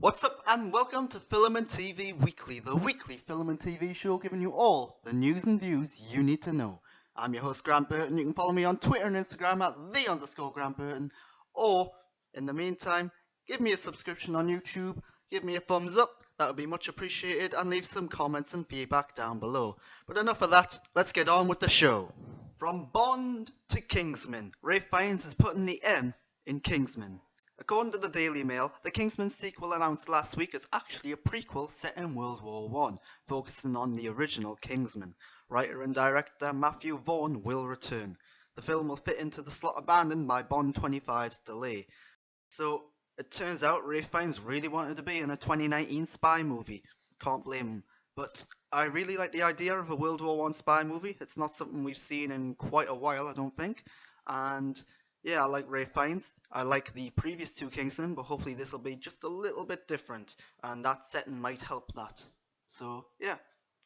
What's up and welcome to Film and TV Weekly, the weekly film and TV show giving you all the news and views you need to know. I'm your host Grant Burton. You can follow me on Twitter and Instagram at @the_Grant Burton, or in the meantime, give me a subscription on YouTube, give me a thumbs up, that would be much appreciated, and leave some comments and feedback down below. But enough of that, let's get on with the show. From Bond to Kingsman, Ralph Fiennes is putting the M in Kingsman. According to the Daily Mail, the Kingsman sequel announced last week is actually a prequel set in World War I, focusing on the original Kingsman. Writer and director Matthew Vaughn will return. The film will fit into the slot abandoned by Bond 25's delay. So, it turns out Ralph Fiennes really wanted to be in a 2019 spy movie. Can't blame him. But I really like the idea of a World War I spy movie. It's not something we've seen in quite a while, I don't think. And yeah, I like Ralph Fiennes. I like the previous two Kingsmen, but hopefully this will be just a little bit different, and that setting might help that. So yeah,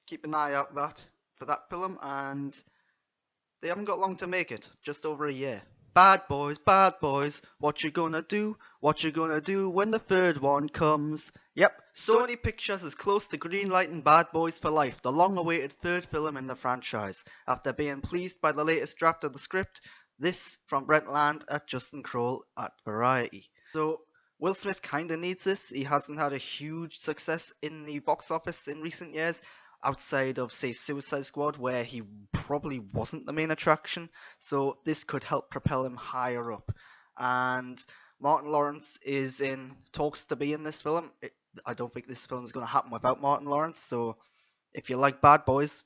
keep an eye out for that film, and they haven't got long to make it, just over a year. Bad boys, what you gonna do? What you gonna do when the third one comes? Yep, Sony Pictures is close to greenlighting Bad Boys for Life, the long-awaited third film in the franchise. After being pleased by the latest draft of the script, this from Brent Land at Justin Kroll at Variety. So Will Smith kinda needs this. He hasn't had a huge success in the box office in recent years, outside of say Suicide Squad, where he probably wasn't the main attraction. So this could help propel him higher up. And Martin Lawrence is in talks to be in this film. I don't think this film is going to happen without Martin Lawrence. So if you like Bad Boys,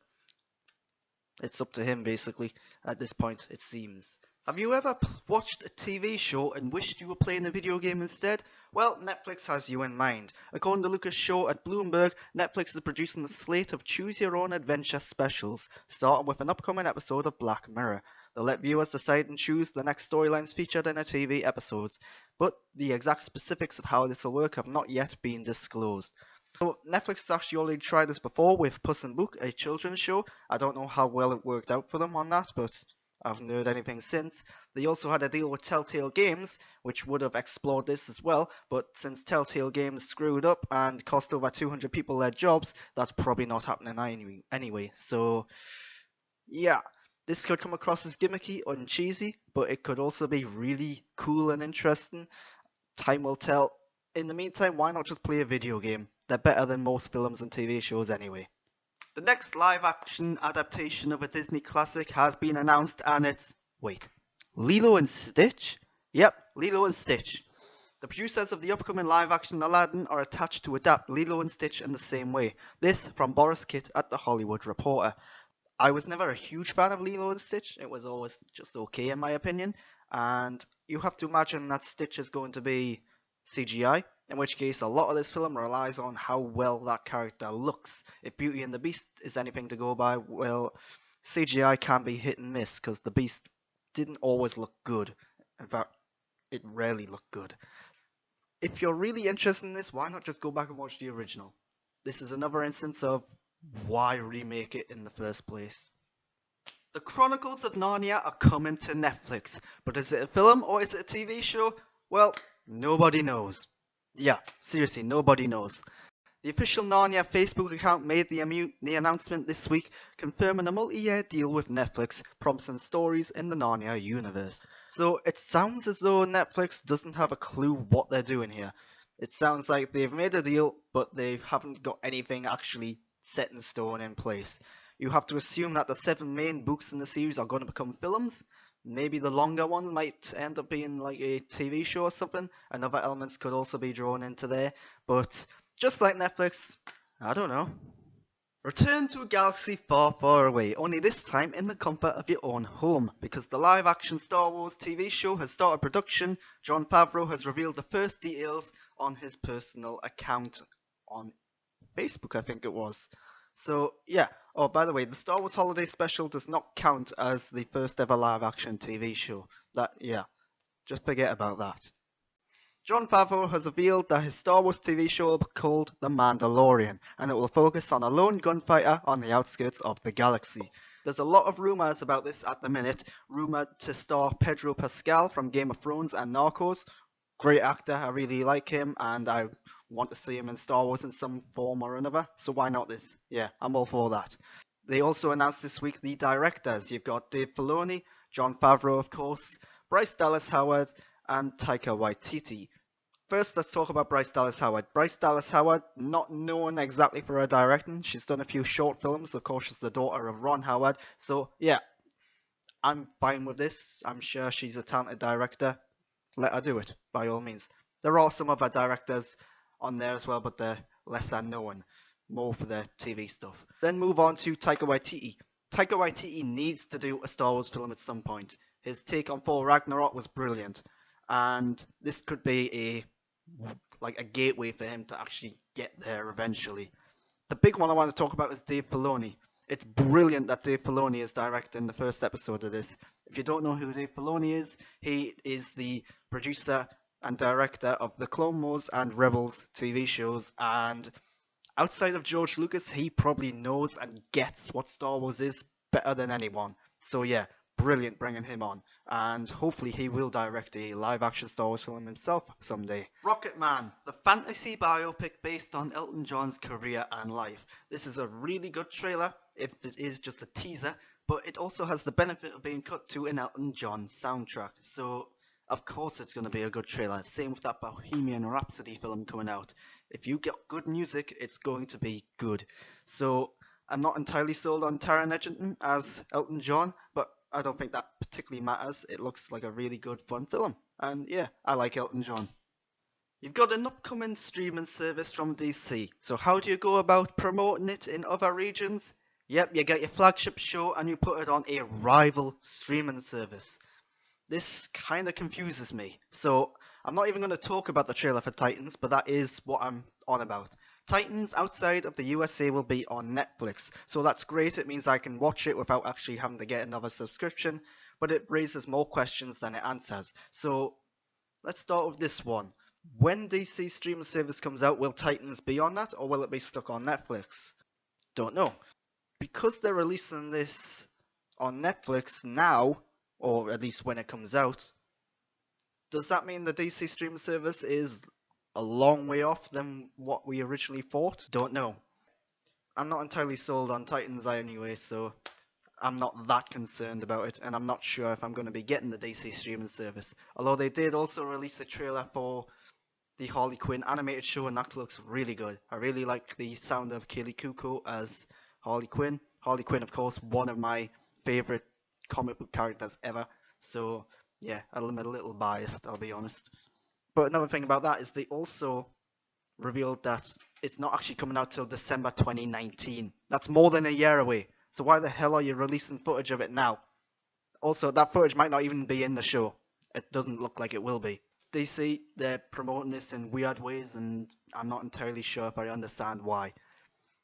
it's up to him, basically, at this point, it seems. Have you ever watched a TV show and wished you were playing a video game instead? Well, Netflix has you in mind. According to Lucas Shaw at Bloomberg, Netflix is producing a slate of choose-your-own-adventure specials, starting with an upcoming episode of Black Mirror. They'll let viewers decide and choose the next storylines featured in their TV episodes, but the exact specifics of how this will work have not yet been disclosed. So Netflix has actually already tried this before with Puss in Book, a children's show. I don't know how well it worked out for them on that, but I haven't heard anything since. They also had a deal with Telltale Games, which would have explored this as well, but since Telltale Games screwed up and cost over 200 people their jobs, that's probably not happening anyway. So yeah, this could come across as gimmicky and cheesy, but it could also be really cool and interesting. Time will tell. In the meantime, why not just play a video game? They're better than most films and TV shows anyway. The next live-action adaptation of a Disney classic has been announced, and it's... wait. Lilo and Stitch? Yep, Lilo and Stitch. The producers of the upcoming live-action Aladdin are attached to adapt Lilo and Stitch in the same way. This from Boris Kitt at The Hollywood Reporter. I was never a huge fan of Lilo and Stitch. It was always just okay in my opinion. And you have to imagine that Stitch is going to be CGI, in which case a lot of this film relies on how well that character looks. If Beauty and the Beast is anything to go by, well, CGI can be hit and miss, because the Beast didn't always look good. In fact, it rarely looked good. If you're really interested in this, why not just go back and watch the original? This is another instance of why remake it in the first place. The Chronicles of Narnia are coming to Netflix, but is it a film or is it a TV show? Well, nobody knows. Yeah, seriously, nobody knows. The official Narnia Facebook account made the announcement this week, confirming a multi-year deal with Netflix, promising stories in the Narnia universe. So it sounds as though Netflix doesn't have a clue what they're doing here. It sounds like they've made a deal, but they haven't got anything actually set in stone in place. You have to assume that the 7 main books in the series are going to become films. Maybe the longer ones might end up being like a TV show or something, and other elements could also be drawn into there, but just like Netflix, I don't know. Return to a galaxy far, far away, only this time in the comfort of your own home, because the live-action Star Wars TV show has started production. Jon Favreau has revealed the first details on his personal account on Facebook, I think it was. So, yeah. Oh, by the way, the Star Wars Holiday Special does not count as the first ever live-action TV show. Yeah, just forget about that. Jon Favreau has revealed that his Star Wars TV show will be called The Mandalorian, and it will focus on a lone gunfighter on the outskirts of the galaxy. There's a lot of rumours about this at the minute. Rumoured to star Pedro Pascal from Game of Thrones and Narcos. Great actor, I really like him, and I want to see him in Star Wars in some form or another, so why not this? Yeah, I'm all for that. They also announced this week the directors. You've got Dave Filoni, Jon Favreau, of course, Bryce Dallas Howard, and Taika Waititi. First, let's talk about Bryce Dallas Howard. Bryce Dallas Howard, not known exactly for her directing. She's done a few short films. Of course, she's the daughter of Ron Howard. So, yeah, I'm fine with this. I'm sure she's a talented director. Let her do it, by all means. There are some other directors on there as well, but they're lesser known. More for their TV stuff. Then move on to Taika Waititi. Taika Waititi needs to do a Star Wars film at some point. His take on Thor Ragnarok was brilliant. And this could be a gateway for him to actually get there eventually. The big one I want to talk about is Dave Filoni. It's brilliant that Dave Filoni is directing the first episode of this. If you don't know who Dave Filoni is, he is the producer and director of the Clone Wars and Rebels TV shows, and outside of George Lucas, he probably knows and gets what Star Wars is better than anyone. So yeah, brilliant bringing him on, and hopefully he will direct a live-action Star Wars film himself someday. Rocketman, the fantasy biopic based on Elton John's career and life. This is a really good trailer, if it is just a teaser, but it also has the benefit of being cut to an Elton John soundtrack, so of course it's going to be a good trailer. Same with that Bohemian Rhapsody film coming out. If you get good music, it's going to be good. So I'm not entirely sold on Taron Egerton as Elton John, but I don't think that particularly matters. It looks like a really good, fun film. And yeah, I like Elton John. You've got an upcoming streaming service from DC. So how do you go about promoting it in other regions? Yep, you get your flagship show and you put it on a rival streaming service. This kind of confuses me. So I'm not even going to talk about the trailer for Titans, but that is what I'm on about. Titans outside of the USA will be on Netflix, so that's great. It means I can watch it without actually having to get another subscription, but it raises more questions than it answers. So let's start with this one. When DC streaming service comes out, will Titans be on that, or will it be stuck on Netflix? Don't know. Because they're releasing this on Netflix now, or at least when it comes out, does that mean the DC streaming service is a long way off than what we originally thought? Don't know. I'm not entirely sold on Titans anyway, so I'm not that concerned about it, and I'm not sure if I'm going to be getting the DC streaming service. Although they did also release a trailer for the Harley Quinn animated show, and that looks really good. I really like the sound of Kaylee Cuoco as Harley Quinn. Harley Quinn, of course, one of my favourite comic book characters ever. So yeah, I'm a little biased, I'll be honest. But another thing about that is they also revealed that it's not actually coming out till December 2019. That's more than a year away. So why the hell are you releasing footage of it now? Also, that footage might not even be in the show. It doesn't look like it will be. DC, they're promoting this in weird ways, and I'm not entirely sure if I understand why.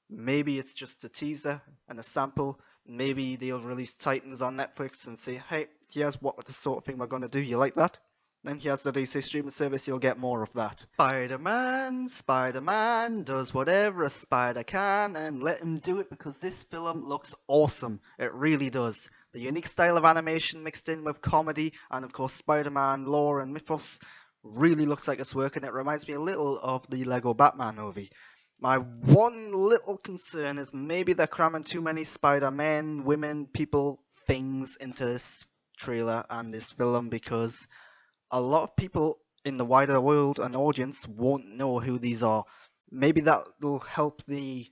Maybe it's just a teaser and a sample. Maybe they'll release Titans on Netflix and say, hey, here's what the sort of thing we're going to do. You like that? Then here's the DC streaming service. You'll get more of that. Spider-Man does whatever a spider can, and let him do it because this film looks awesome. It really does. The unique style of animation mixed in with comedy and of course Spider-Man lore and mythos really looks like it's working. It reminds me a little of the Lego Batman movie. My one little concern is maybe they're cramming too many Spider-Men, women, people, things into this trailer and this film, because a lot of people in the wider world and audience won't know who these are. Maybe that will help the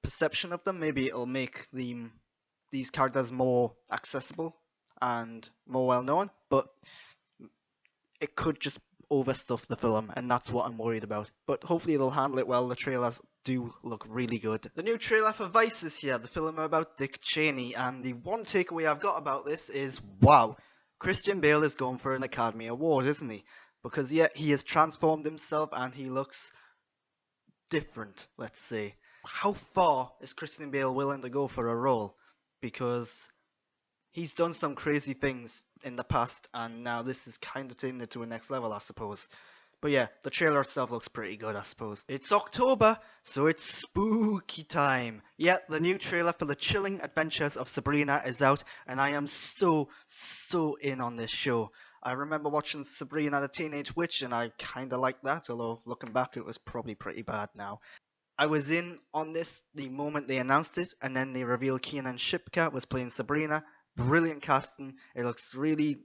perception of them. Maybe it'll make these characters more accessible and more well known, but it could just overstuff the film, and that's what I'm worried about. But hopefully they'll handle it well. The trailers do look really good. The new trailer for Vice is here, the film about Dick Cheney, and the one takeaway I've got about this is, wow, Christian Bale is going for an Academy Award, isn't he? Because yeah, he has transformed himself and he looks different, let's say. How far is Christian Bale willing to go for a role? Because he's done some crazy things in the past, and now this is kind of taking it to a next level, I suppose. But yeah, the trailer itself looks pretty good, I suppose. It's October, so it's spooky time. Yeah, the new trailer for The Chilling Adventures of Sabrina is out, and I am so in on this show. I remember watching Sabrina the Teenage Witch, and I kinda liked that, although looking back, it was probably pretty bad now. I was in on this the moment they announced it, and then they revealed Kiernan Shipka was playing Sabrina. Brilliant casting. It looks really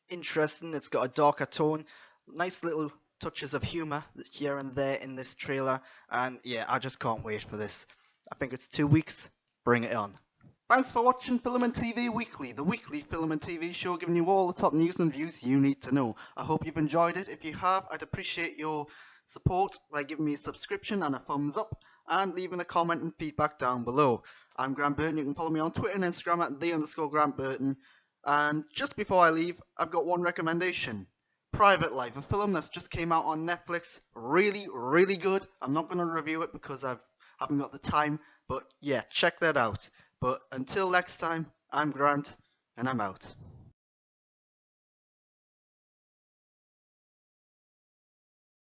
interesting. It's got a darker tone, nice little touches of humor here and there in this trailer, and yeah, I just can't wait for this. I think it's 2 weeks. Bring it on. Thanks for watching Film and TV Weekly, the weekly film and TV show giving you all the top news and views you need to know. I hope you've enjoyed it. If you have, I'd appreciate your support by giving me a subscription and a thumbs up, and leaving a comment and feedback down below. I'm Grant Burton. You can follow me on Twitter and Instagram at _Grant Burton. And just before I leave, I've got one recommendation. Private Life, a film that's just came out on Netflix. Really good. I'm not going to review it because I haven't got the time, but yeah, check that out. But until next time, I'm Grant, and I'm out.